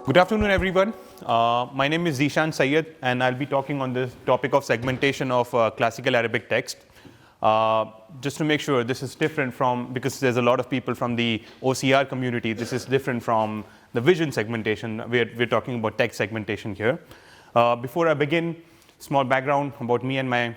Good afternoon, everyone. My name is Zishan Syed, and I'll be talking on the topic of segmentation of classical Arabic text. Just to make sure, this is different from, because there's a lot of people from the OCR community, this is different from the vision segmentation. We're talking about text segmentation here. Before I begin, small background about me and my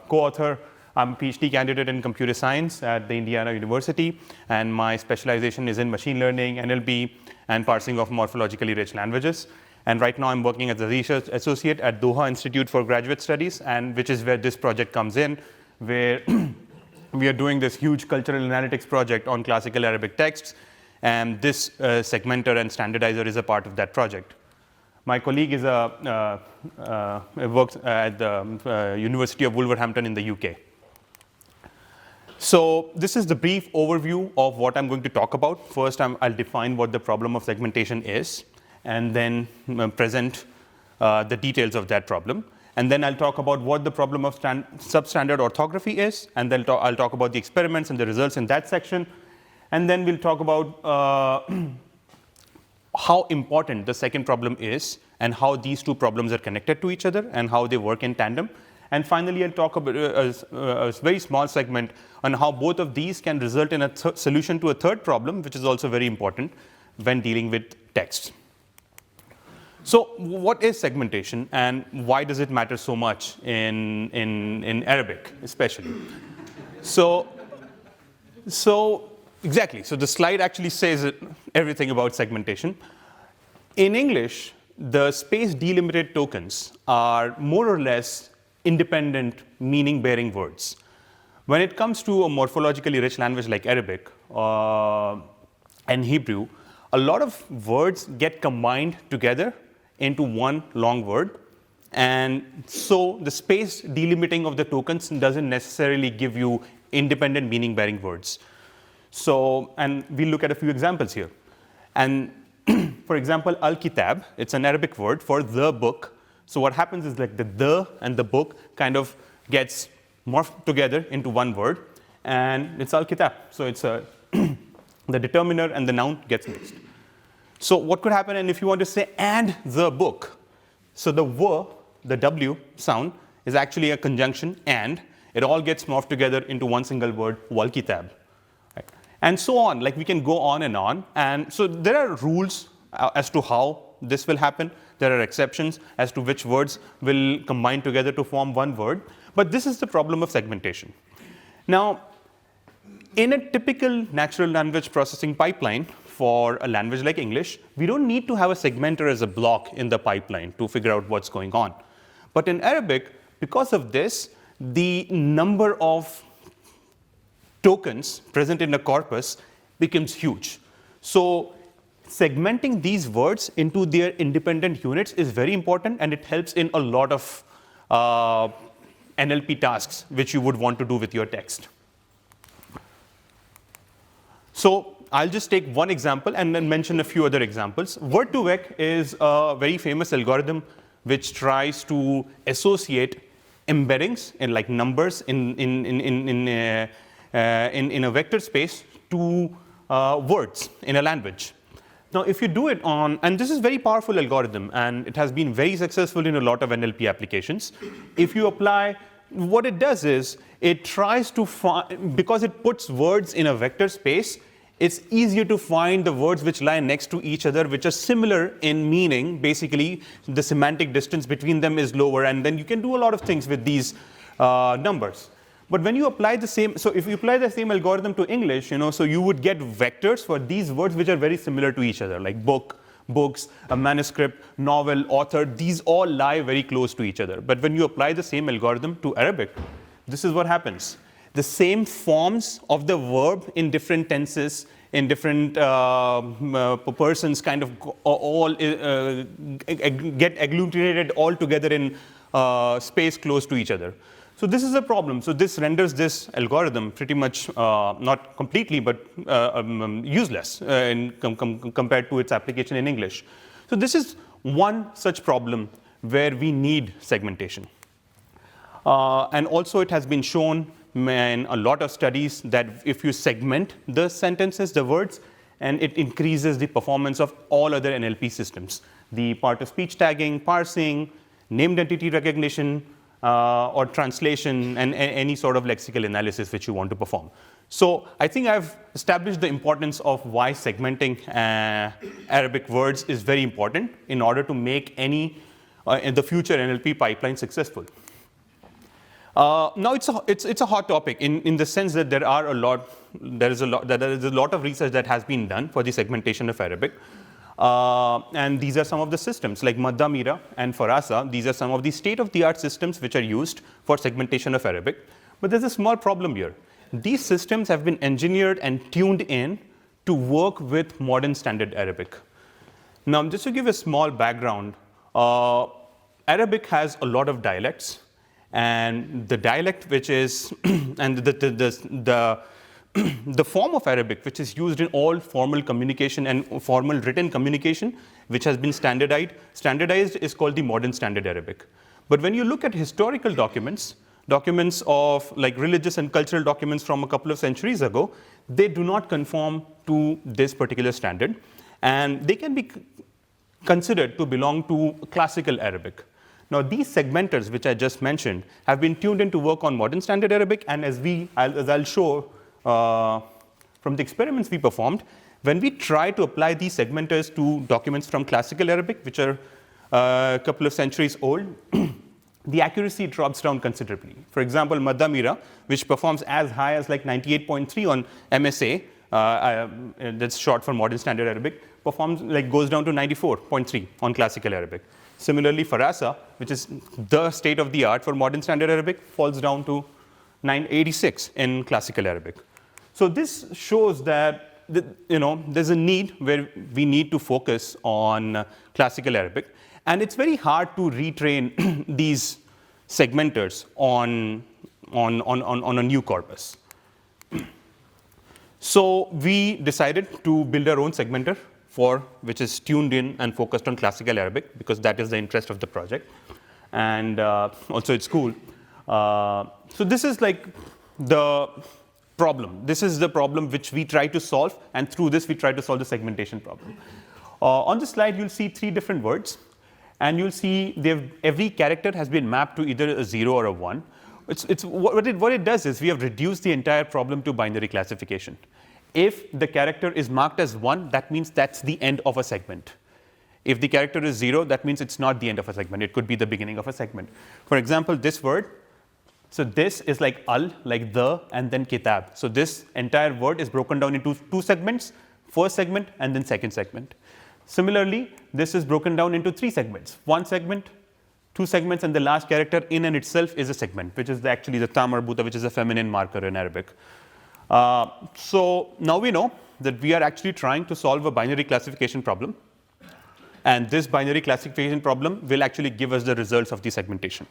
co-author. I'm a PhD candidate in computer science at the Indiana University, and my specialization is in machine learning, NLP, and parsing of morphologically rich languages. And right now I'm working as a research associate at Doha Institute for Graduate Studies, and which is where this project comes in, where we are doing this huge cultural analytics project on classical Arabic texts, and this segmenter and standardizer is a part of that project. My colleague is works at the University of Wolverhampton in the UK. So this is the brief overview of what I'm going to talk about. First, I'll define what the problem of segmentation is, and then present the details of that problem. And then I'll talk about what the problem of substandard orthography is, and then I'll talk about the experiments and the results in that section. And then we'll talk about how important the second problem is, and how these two problems are connected to each other, and how they work in tandem. And finally, I'll talk about a very small segment on how both of these can result in a solution to a third problem, which is also very important when dealing with text. So what is segmentation, and why does it matter so much in Arabic, especially? So exactly. So the slide actually says everything about segmentation. In English, the space delimited tokens are more or less independent meaning-bearing words. When it comes to a morphologically rich language like Arabic and Hebrew, a lot of words get combined together into one long word. And so the space delimiting of the tokens doesn't necessarily give you independent meaning-bearing words. So, and we'll look at a few examples here. And for example, al-kitab, it's an Arabic word for the book. So what happens is like the and the book kind of gets morphed together into one word, and it's al-kitab. So it's the determiner and the noun gets mixed. So what could happen, and if you want to say and the book, so the w, the w sound is actually a conjunction, and it all gets morphed together into one single word, wal-kitab. Right? And so on, like we can go on. And so there are rules as to how this will happen. There are exceptions as to which words will combine together to form one word. But this is the problem of segmentation. Now, in a typical natural language processing pipeline for a language like English, we don't need to have a segmenter as a block in the pipeline to figure out what's going on. But in Arabic, because of this, the number of tokens present in a corpus becomes huge. So segmenting these words into their independent units is very important, and it helps in a lot of NLP tasks which you would want to do with your text. So I'll just take one example and then mention a few other examples. Word2Vec is a very famous algorithm which tries to associate embeddings in like numbers in a vector space to words in a language. Now, if you do it on, and this is a very powerful algorithm, and it has been very successful in a lot of NLP applications. If you apply, what it does is, it tries to find, because it puts words in a vector space, it's easier to find the words which lie next to each other, which are similar in meaning. Basically, the semantic distance between them is lower, and then you can do a lot of things with these numbers. But when you apply the same, so if you apply the same algorithm to English, so you would get vectors for these words which are very similar to each other, like book, books, a manuscript, novel, author. These all lie very close to each other. But when you apply the same algorithm to Arabic, this is what happens. The same forms of the verb in different tenses, in different persons, kind of all get agglutinated all together in space close to each other. So this is a problem. So this renders this algorithm pretty much, not completely, but useless compared to its application in English. So this is one such problem where we need segmentation. And also it has been shown in a lot of studies that if you segment the sentences, the words, and it increases the performance of all other NLP systems. The part of speech tagging, parsing, named entity recognition, or translation, and any sort of lexical analysis which you want to perform. So I think I've established the importance of why segmenting Arabic words is very important in order to make any in the future NLP pipeline successful. Now it's a hot topic in the sense that there is a lot of research that has been done for the segmentation of Arabic. And these are some of the systems like Madda Mira and Farasa. These are some of the state-of-the-art systems which are used for segmentation of Arabic. But there's a small problem here. These systems have been engineered and tuned in to work with modern standard Arabic. Now, just to give a small background, Arabic has a lot of dialects, and the dialect which is and the form of Arabic which is used in all formal communication and formal written communication, which has been standardized is called the modern standard Arabic. But when you look at historical documents of like religious and cultural documents from a couple of centuries ago, they do not conform to this particular standard, and they can be considered to belong to classical Arabic. Now, these segmenters, which I just mentioned, have been tuned in to work on modern standard Arabic, and as I'll show from the experiments we performed, when we try to apply these segmenters to documents from classical Arabic, which are a couple of centuries old, the accuracy drops down considerably. For example, Madda Mira, which performs as high as like 98.3 on MSA, that's short for modern standard Arabic, goes down to 94.3 on classical Arabic. Similarly, Farasa, which is the state of the art for modern standard Arabic, falls down to 986 in classical Arabic. So this shows that there's a need where we need to focus on classical Arabic, and it's very hard to retrain these segmenters on a new corpus. So we decided to build our own segmenter which is tuned in and focused on classical Arabic, because that is the interest of the project, and also it's cool. So this is like the problem. This is the problem which we try to solve, and through this we try to solve the segmentation problem. On the slide, you'll see 3 different words, and you'll see every character has been mapped to either a 0 or a 1. What it does is we have reduced the entire problem to binary classification. If the character is marked as 1, that means that's the end of a segment. If the character is 0, that means it's not the end of a segment. It could be the beginning of a segment. For example, this word, so this is like al, like the, and then kitab. So this entire word is broken down into 2 segments, first segment and then second segment. Similarly, this is broken down into 3 segments, 1 segment, 2 segments, and the last character in and itself is a segment, which is actually the ta marbuta, which is a feminine marker in Arabic. So now we know that we are actually trying to solve a binary classification problem, and this binary classification problem will actually give us the results of the segmentation.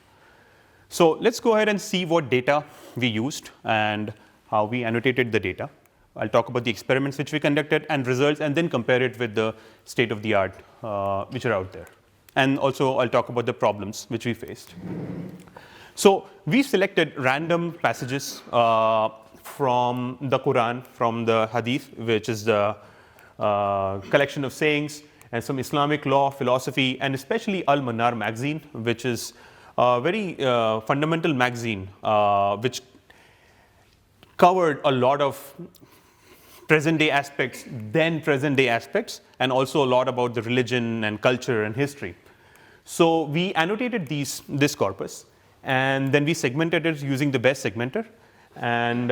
So let's go ahead and see what data we used and how we annotated the data. I'll talk about the experiments which we conducted and results, and then compare it with the state of the art which are out there. And also I'll talk about the problems which we faced. So we selected random passages from the Quran, from the Hadith, which is the collection of sayings, and some Islamic law, philosophy, and especially Al-Manar magazine, which is a very fundamental magazine which covered a lot of present-day aspects, then present-day aspects, and also a lot about the religion and culture and history. So we annotated this corpus, and then we segmented it using the best segmenter, and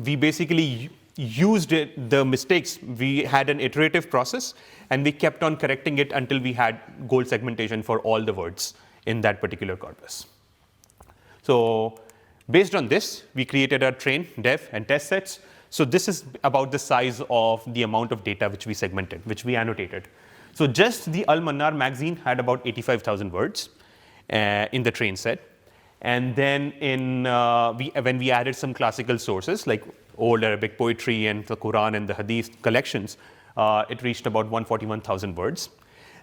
we basically used the mistakes. We had an iterative process, and we kept on correcting it until we had goal segmentation for all the words in that particular corpus. So based on this, we created our train, dev, and test sets. So this is about the size of the amount of data which we segmented, which we annotated. So just the Al-Manar magazine had about 85,000 words in the train set. And then when we added some classical sources like old Arabic poetry and the Quran and the Hadith collections, it reached about 141,000 words.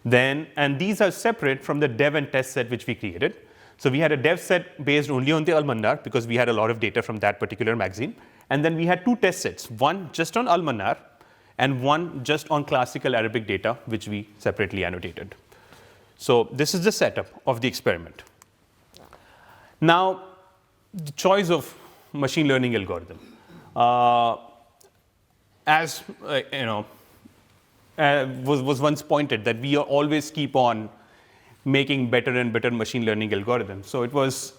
And these are separate from the dev and test set which we created. So we had a dev set based only on the Al-Manar because we had a lot of data from that particular magazine. And then we had 2 test sets, one just on Al-Manar and one just on classical Arabic data, which we separately annotated. So this is the setup of the experiment. Now, the choice of machine learning algorithm. As was once pointed, that we always keep on making better and better machine learning algorithms. So it was,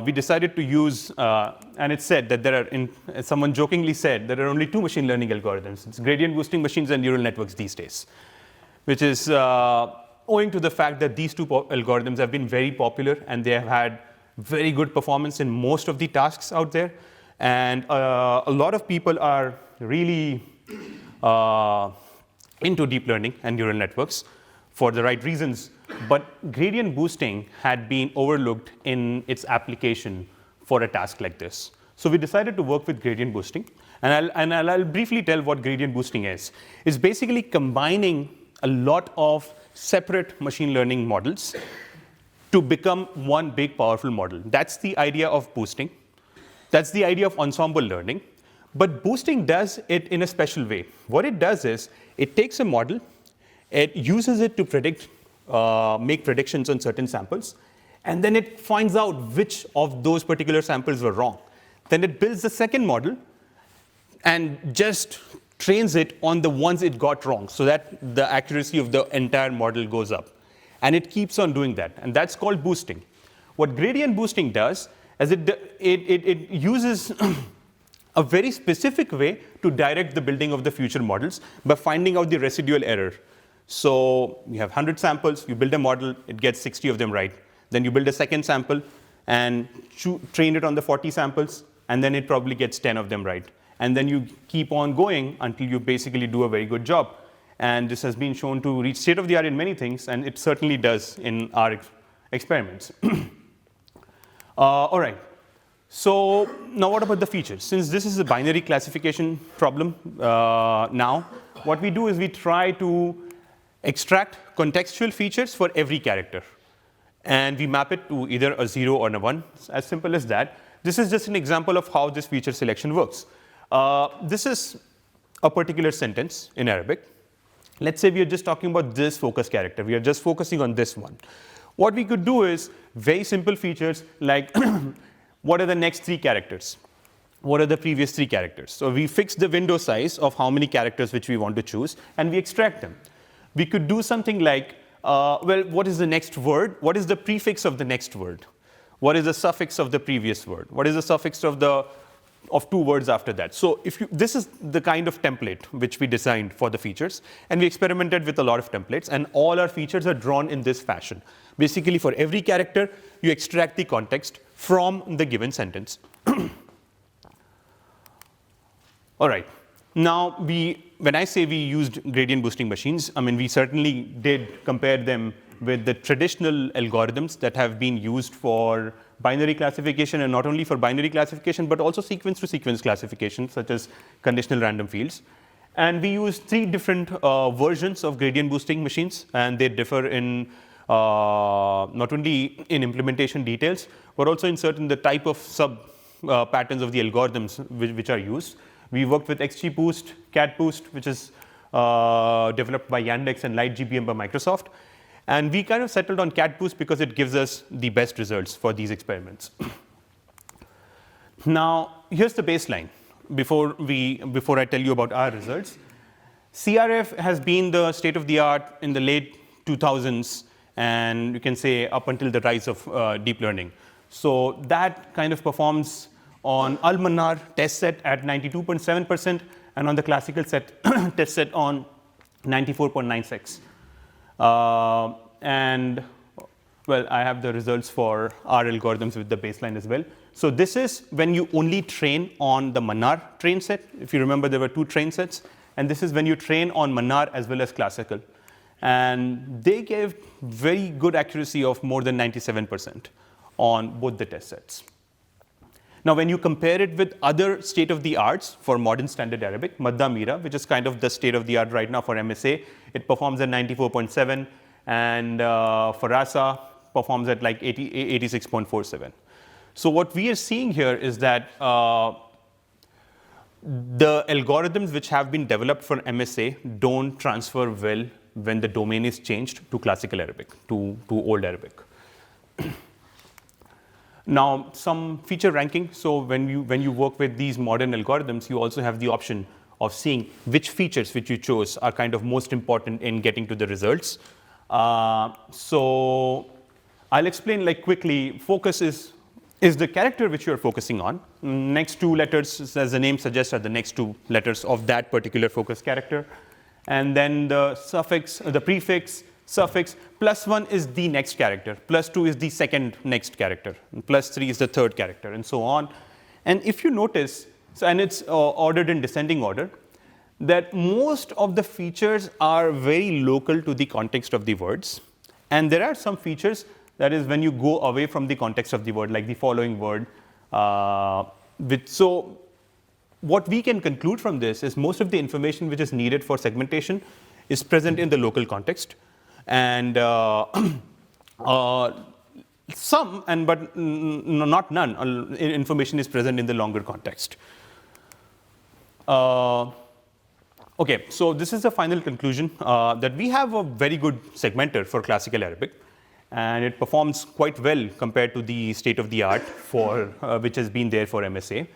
we decided to use, and it's said that there are, someone jokingly said, there are only two machine learning algorithms. It's gradient boosting machines and neural networks these days, which is owing to the fact that these two algorithms have been very popular and they have had very good performance in most of the tasks out there. And a lot of people are really into deep learning and neural networks for the right reasons. But gradient boosting had been overlooked in its application for a task like this. So we decided to work with gradient boosting. And I'll briefly tell what gradient boosting is. It's basically combining a lot of separate machine learning models to become one big powerful model. That's the idea of boosting. That's the idea of ensemble learning. But boosting does it in a special way. What it does is, it takes a model, it uses it to predict, make predictions on certain samples, and then it finds out which of those particular samples were wrong. Then it builds the second model and just trains it on the ones it got wrong, so that the accuracy of the entire model goes up. And it keeps on doing that, and that's called boosting. What gradient boosting does is it uses a very specific way to direct the building of the future models by finding out the residual error. So you have 100 samples, you build a model, it gets 60 of them right. Then you build a second sample and train it on the 40 samples, and then it probably gets 10 of them right. And then you keep on going until you basically do a very good job. And this has been shown to reach state of the art in many things, and it certainly does in our experiments. All right. So now what about the features? Since this is a binary classification problem now, what we do is we try to extract contextual features for every character. And we map it to either a 0 or a 1, as simple as that. This is just an example of how this feature selection works. This is a particular sentence in Arabic. Let's say we are just talking about this focus character. We are just focusing on this one. What we could do is very simple features like what are the next 3 characters? What are the previous 3 characters? So we fix the window size of how many characters which we want to choose, and we extract them. We could do something like, well, what is the next word? What is the prefix of the next word? What is the suffix of the previous word? What is the suffix of 2 words after that? So this is the kind of template which we designed for the features, and we experimented with a lot of templates, and all our features are drawn in this fashion. Basically, for every character, you extract the context from the given sentence. All right. Now, when I say we used gradient boosting machines, I mean, we certainly did compare them with the traditional algorithms that have been used for binary classification, and not only for binary classification, but also sequence-to-sequence classification, such as conditional random fields. And we used 3 different versions of gradient boosting machines, and they differ in not only in implementation details, but also in the type of sub patterns of the algorithms which are used. We worked with XGBoost, CatBoost, which is developed by Yandex, and LightGBM by Microsoft. And we kind of settled on CatBoost because it gives us the best results for these experiments. Now, here's the baseline before I tell you about our results. CRF has been the state of the art in the late 2000s, and you can say up until the rise of deep learning. So that kind of performs on Al-Manar test set at 92.7%, and on the classical set test set on 94.96. And well, I have the results for our algorithms with the baseline as well. So this is when you only train on the Manar train set. If you remember, there were 2 train sets. And this is when you train on Manar as well as classical. And they gave very good accuracy of more than 97% on both the test sets. Now, when you compare it with other state-of-the-arts for modern standard Arabic, Madda Mira, which is kind of the state-of-the-art right now for MSA, it performs at 94.7, and for RASA, performs at like 86.47. So what we are seeing here is that the algorithms which have been developed for MSA don't transfer well when the domain is changed to Classical Arabic, to Old Arabic. Now, some feature ranking. So when you work with these modern algorithms, you also have the option of seeing which features which you chose are kind of most important in getting to the results. So I'll explain like quickly. Focus is the character which you're focusing on. Next two letters, as the name suggests, are the next two letters of that particular focus character. And then the suffix, the prefix, suffix, +1 is the next character, +2 is the second next character, and +3 is the third character, and so on. And if you notice, and it's ordered in descending order, that most of the features are very local to the context of the words. And there are some features, that is when you go away from the context of the word, like the following word. So what we can conclude from this is most of the information which is needed for segmentation is present in the local context. And some, but not none, information is present in the longer context. Okay, so this is the final conclusion, that we have a very good segmenter for Classical Arabic, and it performs quite well compared to the state of the art for which has been there for MSA.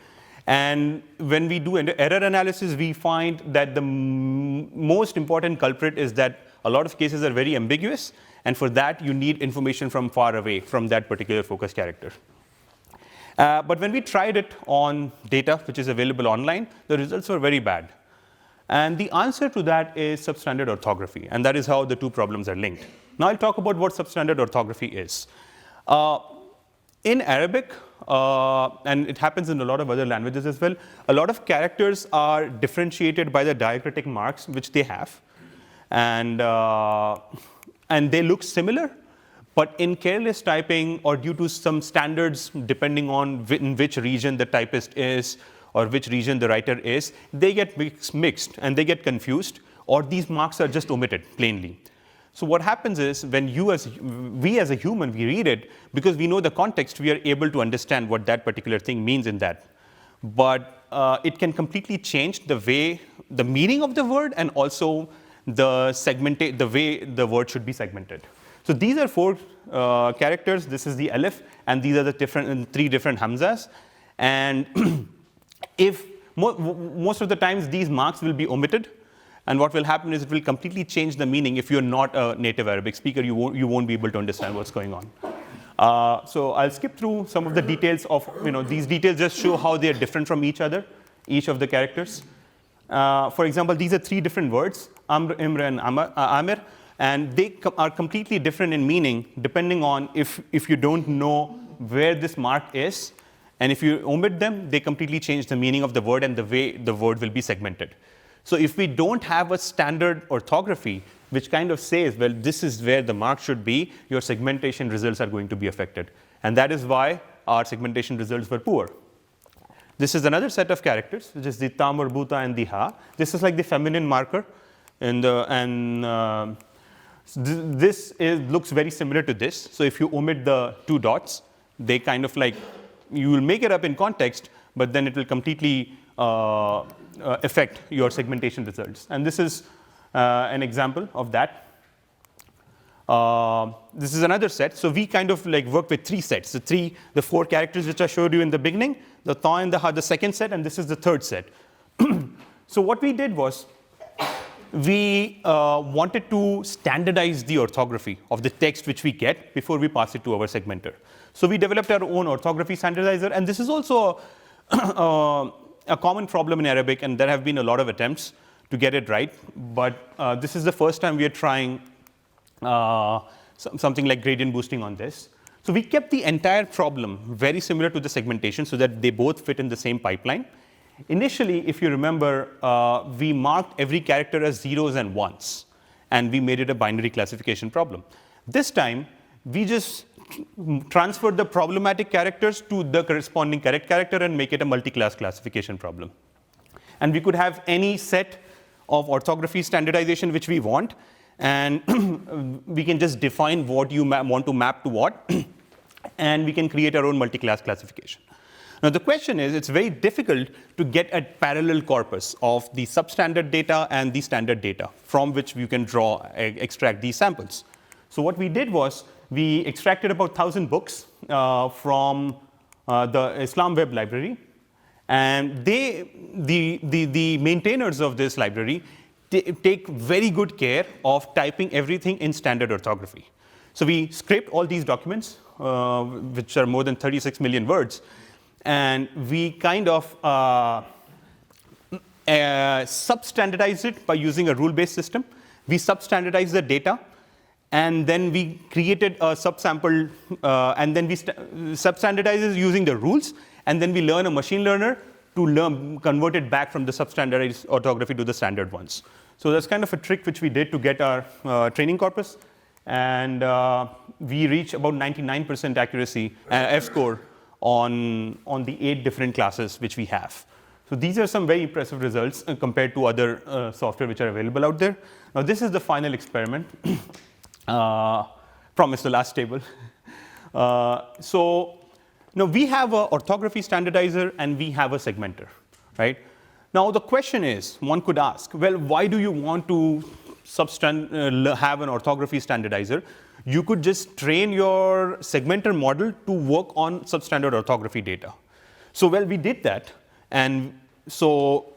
And when we do error analysis, we find that the most important culprit is that a lot of cases are very ambiguous, and for that you need information from far away from that particular focus character. But when we tried it on data which is available online, the results were very bad. And the answer to that is substandard orthography, and that is how the two problems are linked. Now I'll talk about what substandard orthography is. In Arabic, and it happens in a lot of other languages as well, a lot of characters are differentiated by the diacritic marks which they have. And they look similar, but in careless typing or due to some standards, depending on in which region the typist is or which region the writer is, they get mixed and they get confused, or these marks are just omitted plainly. So what happens is when we as a human, we read it, because we know the context, we are able to understand what that particular thing means in that. But it can completely change the meaning of the word, and also the way the word should be segmented. So these are four characters. This is the alif, and these are the three different hamzas. And if most of the times these marks will be omitted, and what will happen is it will completely change the meaning. If you're not a native Arabic speaker, you won't be able to understand what's going on. So I'll skip through some of the details of, these details just show how they are different from each other, each of the characters. For example, these are three different words, Amr, Imr, and Amir, and they are completely different in meaning depending on if you don't know where this mark is, and if you omit them, they completely change the meaning of the word and the way the word will be segmented. So if we don't have a standard orthography which kind of says, well, this is where the mark should be, your segmentation results are going to be affected. And that is why our segmentation results were poor. This is another set of characters, which is the ta marbuta and the ha. This is like the feminine marker, this looks very similar to this. So if you omit the two dots, they kind of like, you will make it up in context, but then it will completely affect your segmentation results. And this is an example of that. This is another set. So we kind of like work with three sets. The four characters which I showed you in the beginning, the ta and the ha, the second set, and this is the third set. So what we did was, we wanted to standardize the orthography of the text which we get before we pass it to our segmenter. So we developed our own orthography standardizer, and this is also a common problem in Arabic, and there have been a lot of attempts to get it right. But this is the first time we are trying something like gradient boosting on this. So we kept the entire problem very similar to the segmentation so that they both fit in the same pipeline. Initially, if you remember, we marked every character as zeros and ones, and we made it a binary classification problem. This time, we just transferred the problematic characters to the corresponding correct character and make it a multi-class classification problem. And we could have any set of orthography standardization which we want, and we can just define what you want to map to what, and we can create our own multi-class classification. Now the question is, it's very difficult to get a parallel corpus of the substandard data and the standard data from which you can extract these samples. So what we did was we extracted about 1,000 books from the Islam Web Library, and the maintainers of this library take very good care of typing everything in standard orthography. So we scraped all these documents, which are more than 36 million words, and we kind of substandardized it by using a rule-based system. We substandardized the data, and then we created a subsample, and then we substandardized it using the rules, and then we learn a machine learner to convert it back from the substandardized orthography to the standard ones. So that's kind of a trick which we did to get our training corpus, and we reached about 99% accuracy, F-score, on the 8 different classes which we have. So these are some very impressive results compared to other software which are available out there. Now this is the final experiment. Promise the last table. So now we have an orthography standardizer and we have a segmenter, right? Now the question is, one could ask, well, why do you want to have an orthography standardizer? You could just train your segmenter model to work on substandard orthography data. So well, we did that, and so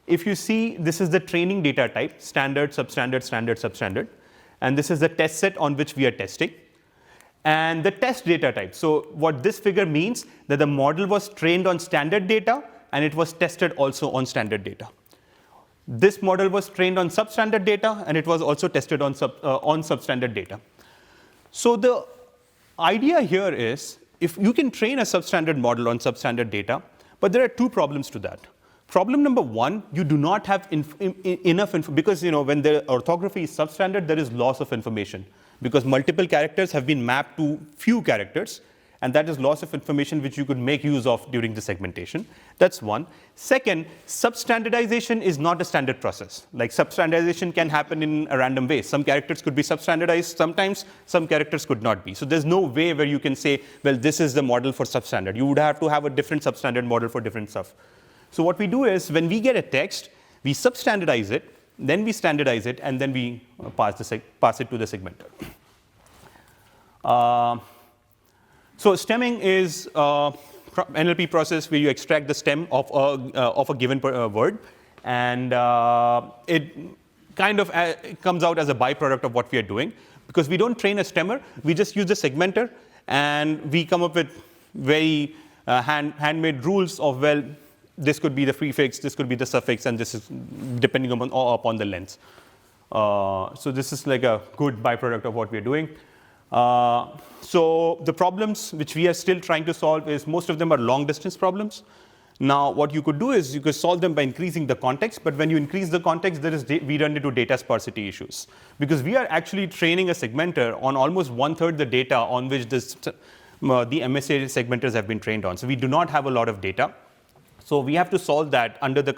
if you see, this is the training data type, standard, substandard, standard, substandard, and this is the test set on which we are testing. And the test data type, so what this figure means, that the model was trained on standard data and it was tested also on standard data. This model was trained on substandard data and it was also tested on substandard data. So the idea here is, if you can train a substandard model on substandard data, but there are 2 problems to that. Problem number 1, you do not have enough information, because when the orthography is substandard, there is loss of information, because multiple characters have been mapped to few characters, and that is loss of information which you could make use of during the segmentation. That's one. Second, substandardization is not a standard process. Like, substandardization can happen in a random way. Some characters could be substandardized sometimes, some characters could not be. So there's no way where you can say, well, this is the model for substandard. You would have to have a different substandard model for different stuff. So what we do is, when we get a text, we substandardize it, then we standardize it, and then we pass it to the segmenter. So stemming is NLP process where you extract the stem of a given word, and it kind of comes out as a byproduct of what we are doing. Because we don't train a stemmer, we just use the segmenter, and we come up with very handmade rules of, well, this could be the prefix, this could be the suffix, and this is depending upon the length. So this is like a good byproduct of what we are doing. So the problems which we are still trying to solve is, most of them are long distance problems. Now what you could do is you could solve them by increasing the context, but when you increase the context, we run into data sparsity issues. Because we are actually training a segmenter on almost 1/3 the data on which the MSA segmenters have been trained on. So we do not have a lot of data. So we have to solve that under the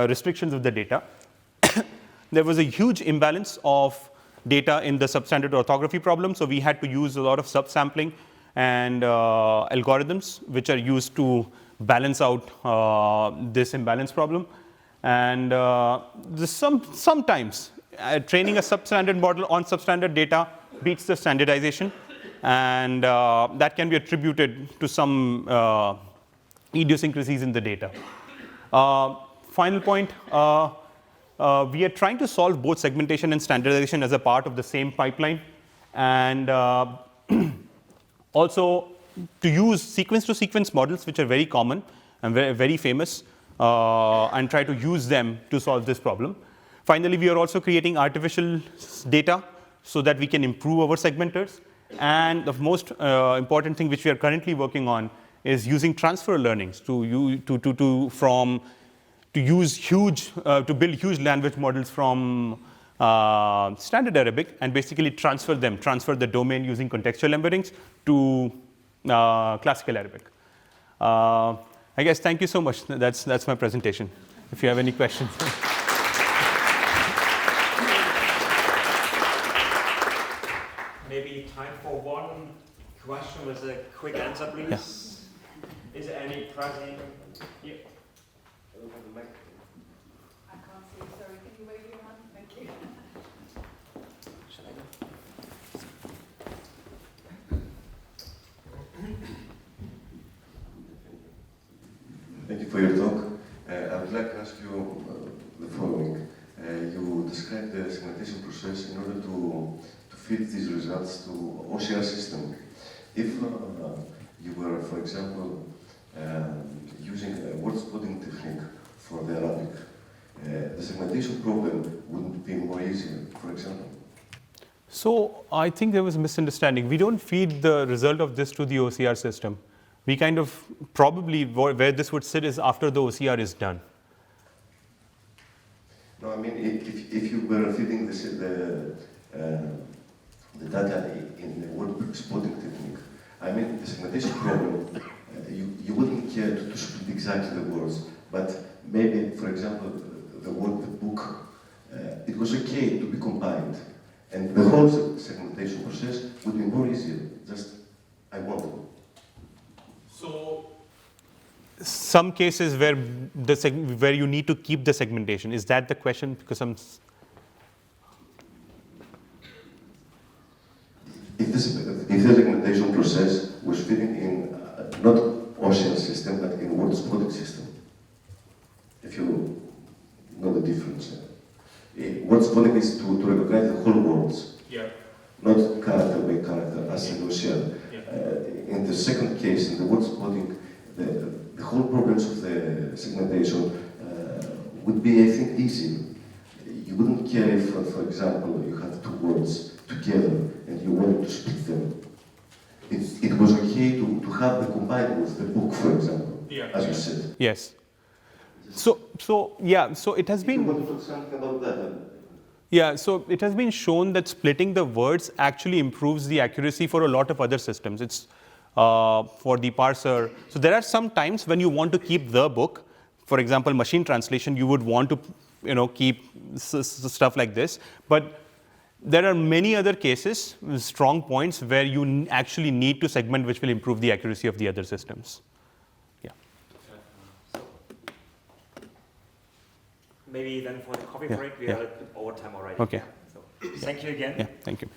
restrictions of the data. There was a huge imbalance of data in the substandard orthography problem, so we had to use a lot of subsampling and algorithms which are used to balance out this imbalance problem. And sometimes training a substandard model on substandard data beats the standardization, and that can be attributed to some idiosyncrasies in the data. Final point, we are trying to solve both segmentation and standardization as a part of the same pipeline, and also to use sequence-to-sequence models, which are very common and very famous, and try to use them to solve this problem. Finally, we are also creating artificial data so that we can improve our segmenters. And the most important thing which we are currently working on is using transfer learnings to build huge language models from standard Arabic, and basically transfer the domain using contextual embeddings to classical Arabic. I guess, thank you so much. That's my presentation. If you have any questions. Maybe time for one question with a quick answer, please. Is there any pricing here? I don't have the mic. I can't see, sorry, can you wave your hand? Thank you. Shall I go? Thank you for your talk. I would like to ask you the following. You described the segmentation process in order to feed these results to OCR system. If you were, for example, using a word spotting technique for the Arabic, the segmentation problem wouldn't be more easier, for example. So I think there was a misunderstanding. We don't feed the result of this to the OCR system. We kind of probably where this would sit is after the OCR is done. No, I mean, if you were feeding the data in the word spotting technique, I mean, the segmentation problem, you wouldn't care to split exactly the words, but maybe, for example, the word the book, it was okay to be combined, and the whole segmentation process would be more easier. Just, I want to. So some cases where where you need to keep the segmentation, is that the question? Because if the segmentation process was fitting in not ocean system, but in word spotting system, if you know the difference. Word spotting is to recognize the whole words, not character by character, as in OCR. In the second case, in the word spotting, the whole problems of the segmentation would be, I think, easy. You wouldn't care if, for example, you have two words together and you wanted to split them. It was okay to have them combined with the book, for example, as you said. yes. So it has been. You want to talk something about that? Yeah, so it has been shown that splitting the words actually improves the accuracy for a lot of other systems. It's for the parser. So there are some times when you want to keep the book. For example, machine translation, you would want to, keep stuff like this. But there are many other cases, strong points, where you actually need to segment, which will improve the accuracy of the other systems. Yeah. Maybe then for the coffee break, we are over time already. Okay. So, thank you again. Yeah, thank you.